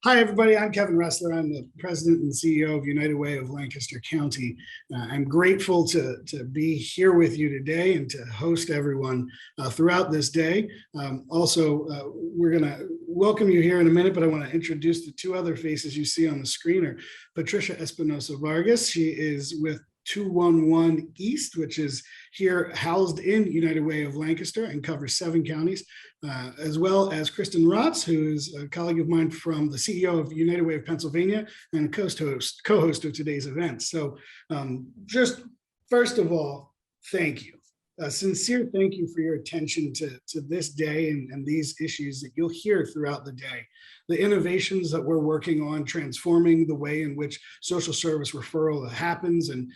Hi, everybody. I'm Kevin Ressler. I'm the president and CEO of United Way of Lancaster County. I'm grateful to be here with you today and to host everyone throughout this day. We're going to welcome you here in a minute, but I want to introduce the two other faces you see on the screen are Patricia Espinosa Vargas. She is with 211 East, which is here housed in United Way of Lancaster and covers 7 counties, as well as Kristen Roth, who is a colleague of mine from the CEO of United Way of Pennsylvania and co-host of today's event. So just first of all, thank you. A sincere thank you for your attention to this day and these issues that you'll hear throughout the day. The innovations that we're working on transforming the way in which social service referral happens and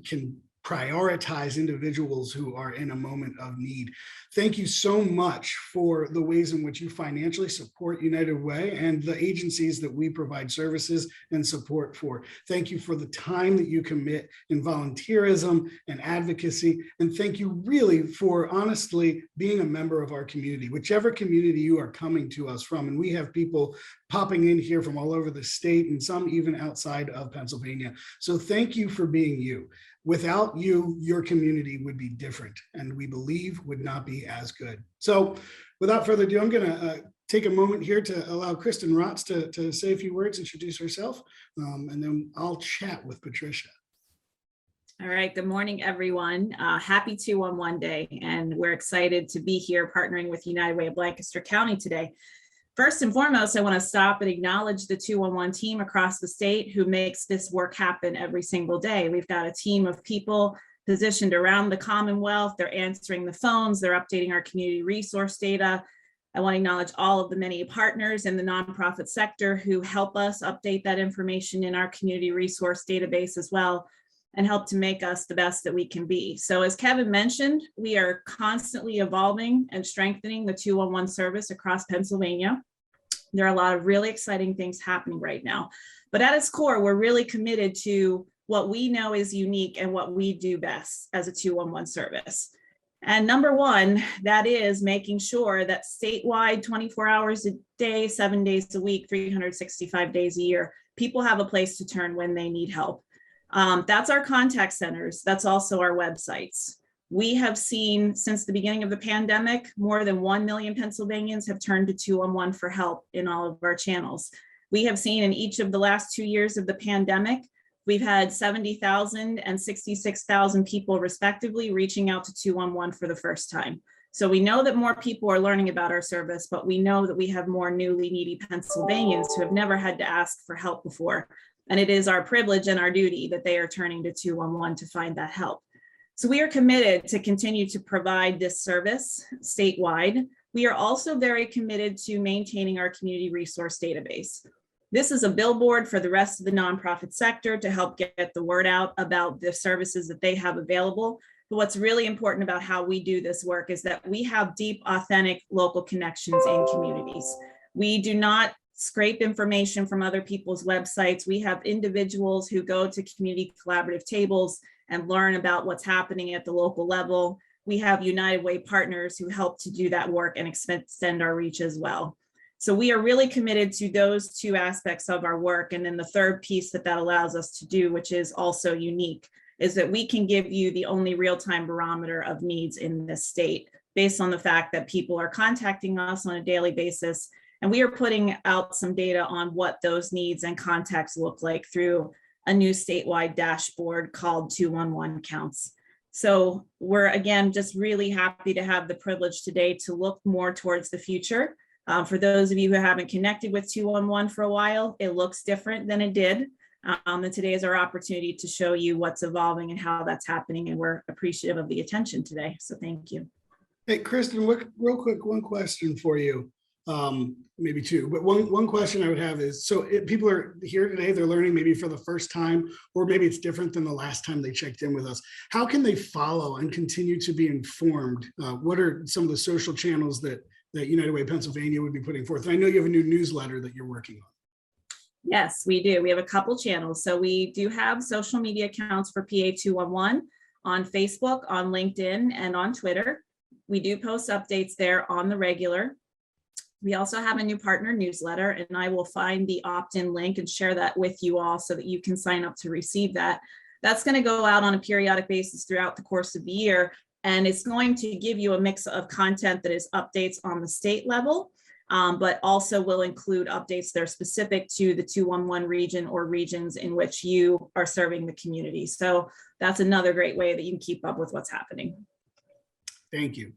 can prioritize individuals who are in a moment of need. Thank you so much for the ways in which you financially support United Way and the agencies that we provide services and support for. Thank you for the time that you commit in volunteerism and advocacy. And thank you really for honestly being a member of our community, whichever community you are coming to us from. And we have people popping in here from all over the state and some even outside of Pennsylvania. So thank you for being you. Without you, your community would be different and we believe would not be as good. So without further ado, I'm going to take a moment here to allow Kristen Roth to say a few words, introduce herself, and then I'll chat with Patricia. All right. Good morning, everyone. Happy 211 Day, and we're excited to be here partnering with United Way of Lancaster County today. First and foremost, I want to stop and acknowledge the 211 team across the state who makes this work happen every single day. We've got a team of people positioned around the Commonwealth. They're answering the phones. They're updating our community resource data. I want to acknowledge all of the many partners in the nonprofit sector who help us update that information in our community resource database as well and help to make us the best that we can be. So as Kevin mentioned, we are constantly evolving and strengthening the 211 service across Pennsylvania. There are a lot of really exciting things happening right now, but at its core, we're really committed to what we know is unique and what we do best as a 211 service. And number one, that is making sure that statewide 24 hours a day, 7 days a week, 365 days a year, people have a place to turn when they need help. That's our contact centers. That's also our websites. We have seen since the beginning of the pandemic, more than 1 million Pennsylvanians have turned to 211 for help in all of our channels. We have seen in each of the last 2 years of the pandemic, we've had 70,000 and 66,000 people respectively reaching out to 211 for the first time. So we know that more people are learning about our service, but we know that we have more newly needy Pennsylvanians who have never had to ask for help before. And it is our privilege and our duty that they are turning to 211 to find that help. So we are committed to continue to provide this service statewide. We are also very committed to maintaining our community resource database. This is a billboard for the rest of the nonprofit sector to help get the word out about the services that they have available. But what's really important about how we do this work is that we have deep, authentic local connections in communities. We do not scrape information from other people's websites. We have individuals who go to community collaborative tables and learn about what's happening at the local level. We have United Way partners who help to do that work and extend our reach as well. So we are really committed to those two aspects of our work. And then the third piece that allows us to do, which is also unique, is that we can give you the only real-time barometer of needs in this state based on the fact that people are contacting us on a daily basis. And we are putting out some data on what those needs and contacts look like through a new statewide dashboard called 211 Counts. So we're, again, just really happy to have the privilege today to look more towards the future. For those of you who haven't connected with 211 for a while, it looks different than it did. And today is our opportunity to show you what's evolving and how that's happening. And we're appreciative of the attention today. So thank you. Hey, Kristen, real quick, one question for you. Maybe two, but one question I would have is, so if people are here today, they're learning maybe for the first time, or maybe it's different than the last time they checked in with us. How can they follow and continue to be informed? What are some of the social channels that United Way Pennsylvania would be putting forth? And I know you have a new newsletter that you're working on. Yes, we do. We have a couple channels. So we do have social media accounts for PA211 on Facebook, on LinkedIn, and on Twitter. We do post updates there on the regular. We also have a new partner newsletter, and I will find the opt-in link and share that with you all so that you can sign up to receive that. That's going to go out on a periodic basis throughout the course of the year, and it's going to give you a mix of content that is updates on the state level, but also will include updates that are specific to the 211 region or regions in which you are serving the community. So that's another great way that you can keep up with what's happening. Thank you.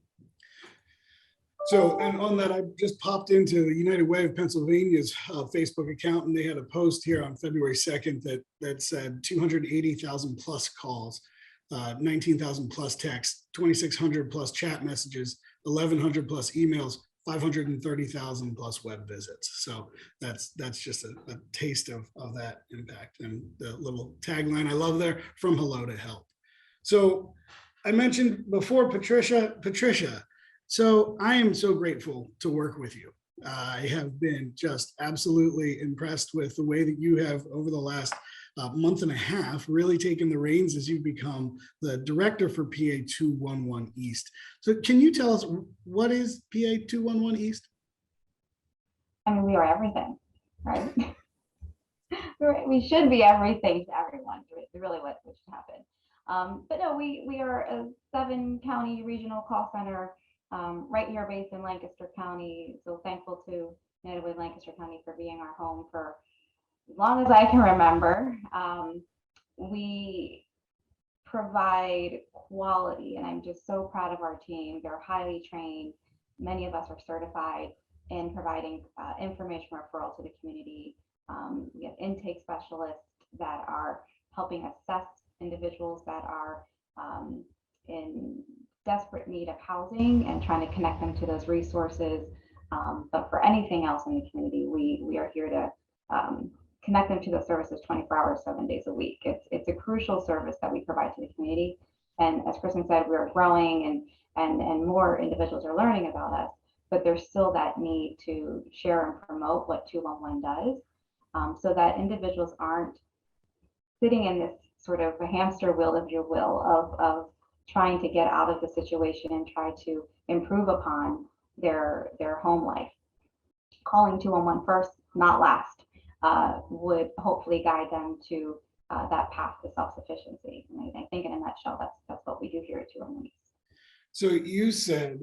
So, and on that, I just popped into the United Way of Pennsylvania's Facebook account, and they had a post here on February 2nd that said 280,000 plus calls, 19,000 plus texts, 2,600 plus chat messages, 1,100 plus emails, 530,000 plus web visits. So that's just a taste of that impact, and the little tagline I love there, from hello to help. So I mentioned before, Patricia. So I am so grateful to work with you. I have been just absolutely impressed with the way that you have, over the last month and a half, really taken the reins as you've become the director for PA211 East. So can you tell us, what is PA211 East? I mean, we are everything, right? We should be everything to everyone, really what should happen. But no, we are a 7-county regional call center, right here based in Lancaster County. So thankful to United Way Lancaster County for being our home for as long as I can remember. We provide quality, and I'm just so proud of our team. They're highly trained. Many of us are certified in providing information referral to the community. We have intake specialists that are helping assess individuals that are in desperate need of housing and trying to connect them to those resources. But for anything else in the community, we are here to connect them to those services 24 hours, 7 days a week. It's a crucial service that we provide to the community. And as Kristen said, we are growing and more individuals are learning about us, but there's still that need to share and promote what 211 does, so that individuals aren't sitting in this sort of a hamster wheel, if you will, of trying to get out of the situation and try to improve upon their home life. Calling 211 first, not last, would hopefully guide them to that path to self-sufficiency. And I think in a nutshell, that's what we do here at 211 East. So you said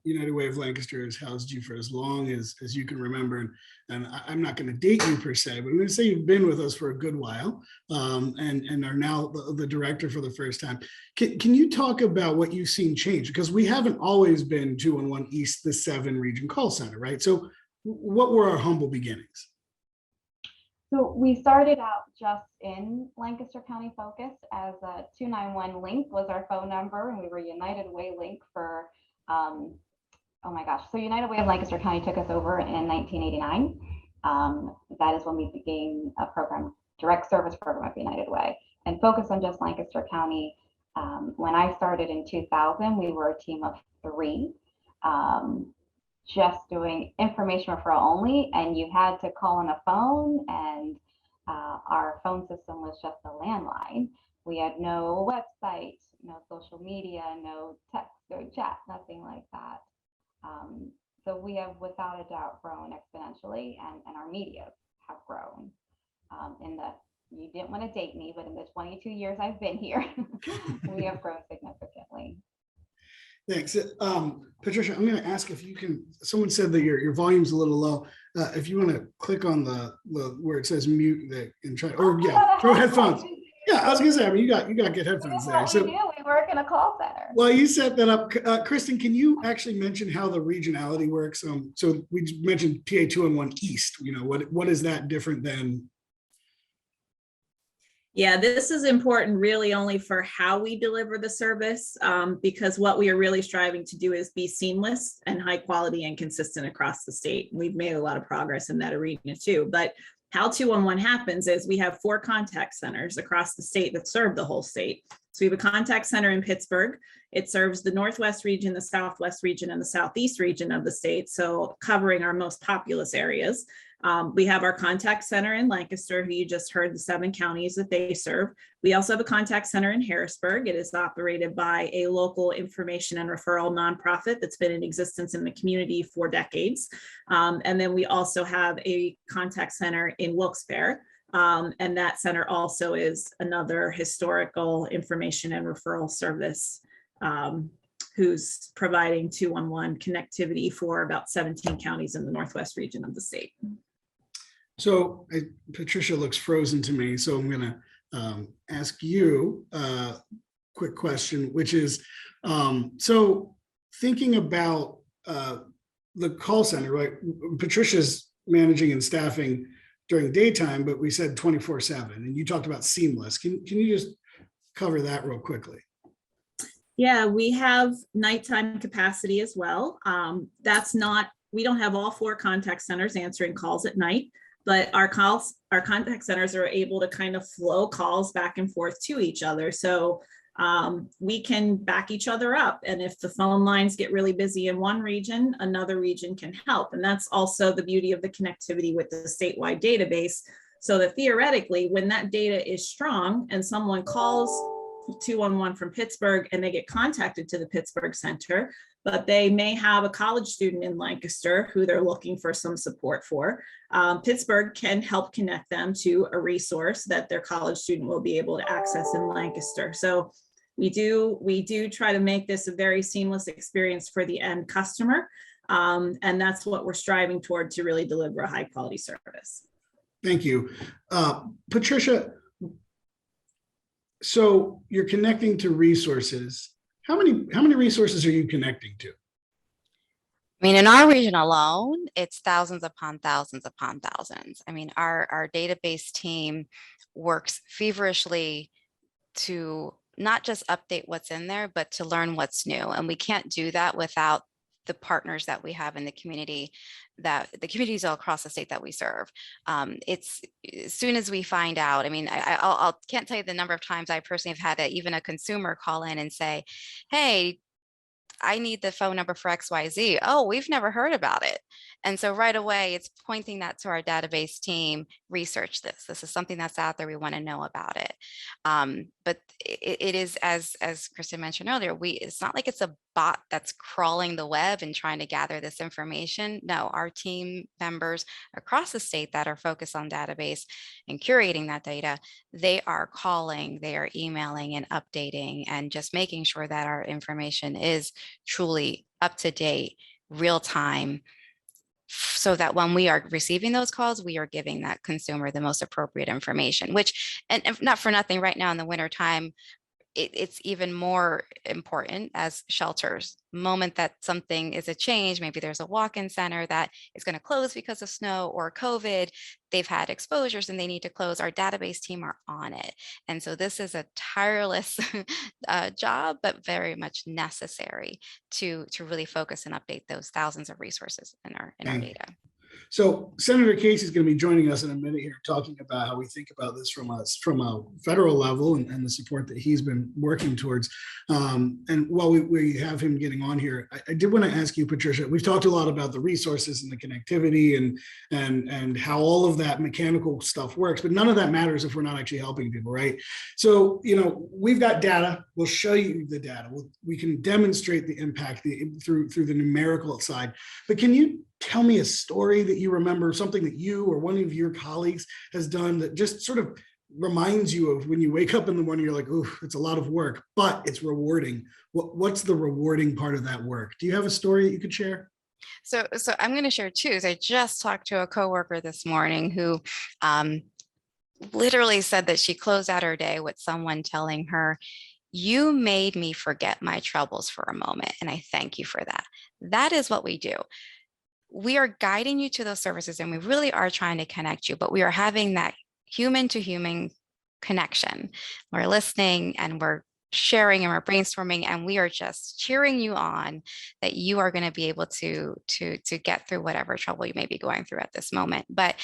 United Way of Lancaster has housed you for as long as you can remember, and I'm not going to date you per se, but I'm going to say you've been with us for a good while, and are now the director for the first time. Can you talk about what you've seen change? Because we haven't always been 211 East, the 7 region call center, right? So what were our humble beginnings? So we started out just in Lancaster County focused, as a 291 link was our phone number, and we were United Way link for, oh my gosh. So United Way of Lancaster County took us over in 1989. That is when we began a program, direct service program of United Way, and focused on just Lancaster County. When I started in 2000, we were a team of 3. Just doing information referral only, and you had to call on a phone, and our phone system was just a landline. We had no website, no social media, no text or chat, nothing like that. So we have without a doubt grown exponentially, and our media have grown. You didn't want to date me, but in the 22 years I've been here, we have grown significantly. Thanks. Patricia, I'm going to ask if you can, someone said that your volume's a little low. If you want to click on the where it says mute that and try, or throw headphones. Yeah, I was going to say, I mean, you got good headphones there. So we work in a call center. Well, you set that up. Kristen, can you actually mention how the regionality works? So we mentioned PA211 East, what is that different than? Yeah, this is important really only for how we deliver the service, because what we are really striving to do is be seamless and high quality and consistent across the state. We've made a lot of progress in that arena too, but how 211 happens is we have 4 contact centers across the state that serve the whole state. So we have a contact center in Pittsburgh. It serves the Northwest region, the Southwest region, and the Southeast region of the state, so covering our most populous areas. We have our contact center in Lancaster, who you just heard the 7 counties that they serve. We also have a contact center in Harrisburg. It is operated by a local information and referral nonprofit that's been in existence in the community for decades. And then we also have a contact center in Wilkes-Barre. And that center also is another historical information and referral service who's providing 211 connectivity for about 17 counties in the Northwest region of the state. So Patricia looks frozen to me, so I'm going to ask you a quick question, which is, so thinking about the call center, right? Patricia's managing and staffing during daytime, but we said 24/7, and you talked about seamless. Can you just cover that real quickly? Yeah, we have nighttime capacity as well. We don't have all 4 contact centers answering calls at night, but our contact centers are able to kind of flow calls back and forth to each other. So we can back each other up. And if the phone lines get really busy in one region, another region can help. And that's also the beauty of the connectivity with the statewide database. So that theoretically, when that data is strong and someone calls 211 from Pittsburgh and they get contacted to the Pittsburgh Center, but they may have a college student in Lancaster who they're looking for some support for. Pittsburgh can help connect them to a resource that their college student will be able to access in Lancaster. So we do try to make this a very seamless experience for the end customer. And that's what we're striving toward, to really deliver a high quality service. Thank you. Patricia, so you're connecting to resources. How many resources are you connecting to? I mean, in our region alone, it's thousands upon thousands upon thousands. I mean, our database team works feverishly to not just update what's in there, but to learn what's new. And we can't do that without the partners that we have in the community, that the communities all across the state that we serve. It's as soon as we find out, I mean, I can't tell you the number of times I personally have had even a consumer call in and say, hey, I need the phone number for XYZ. Oh, we've never heard about it. And so right away, it's pointing that to our database team, research this. This is something that's out there. We want to know about it. But it is, as Kristen mentioned earlier, it's not like it's a bot that's crawling the web and trying to gather this information. No, our team members across the state that are focused on database and curating that data, they are calling, they are emailing and updating and just making sure that our information is truly up to date, real time, so that when we are receiving those calls, we are giving that consumer the most appropriate information, which, and not for nothing, right now in the winter time, it's even more important as shelters. Moment that something is a change, maybe there's a walk-in center that is going to close because of snow or COVID, they've had exposures and they need to close, our database team are on it. And so this is a tireless job, but very much necessary to really focus and update those thousands of resources in our data. So Senator Casey is going to be joining us in a minute here, talking about how we think about this from a federal level and the support that he's been working towards. And while we have him getting on here, I did want to ask you, Patricia, we've talked a lot about the resources and the connectivity and how all of that mechanical stuff works, but none of that matters if we're not actually helping people, right? So, we've got data. We'll show you the data. We can demonstrate the impact through the numerical side, but can you tell me a story that you remember, something that you or one of your colleagues has done that just sort of reminds you of when you wake up in the morning, you're like, oh, it's a lot of work, but it's rewarding. What's the rewarding part of that work? Do you have a story that you could share? So I'm going to share two. I just talked to a coworker this morning who literally said that she closed out her day with someone telling her, you made me forget my troubles for a moment, and I thank you for that. That is what we do. We are guiding you to those services and we really are trying to connect you, but we are having that human to human connection. We're listening and we're sharing and we're brainstorming and we are just cheering you on that you are going to be able to get through whatever trouble you may be going through at this moment. But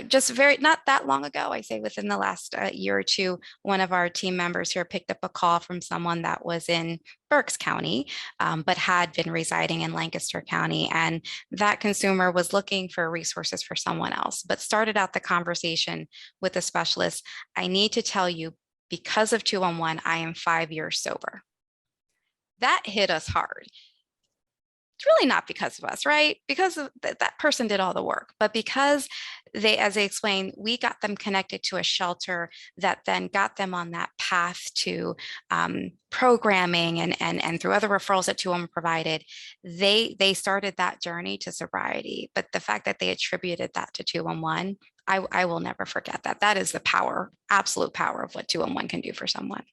just very, not that long ago, I say within the last year or two, one of our team members here picked up a call from someone that was in Berks County, but had been residing in Lancaster County. And that consumer was looking for resources for someone else, but started out the conversation with a specialist. I need to tell you, because of 211, I am 5 years sober. That hit us hard. It's really not because of us, right? Because of that person did all the work, but because they, as they explained, we got them connected to a shelter that then got them on that path to programming and through other referrals that 211 provided, they started that journey to sobriety. But the fact that they attributed that to 211, I will never forget that. That is the power, absolute power of what 211 can do for someone.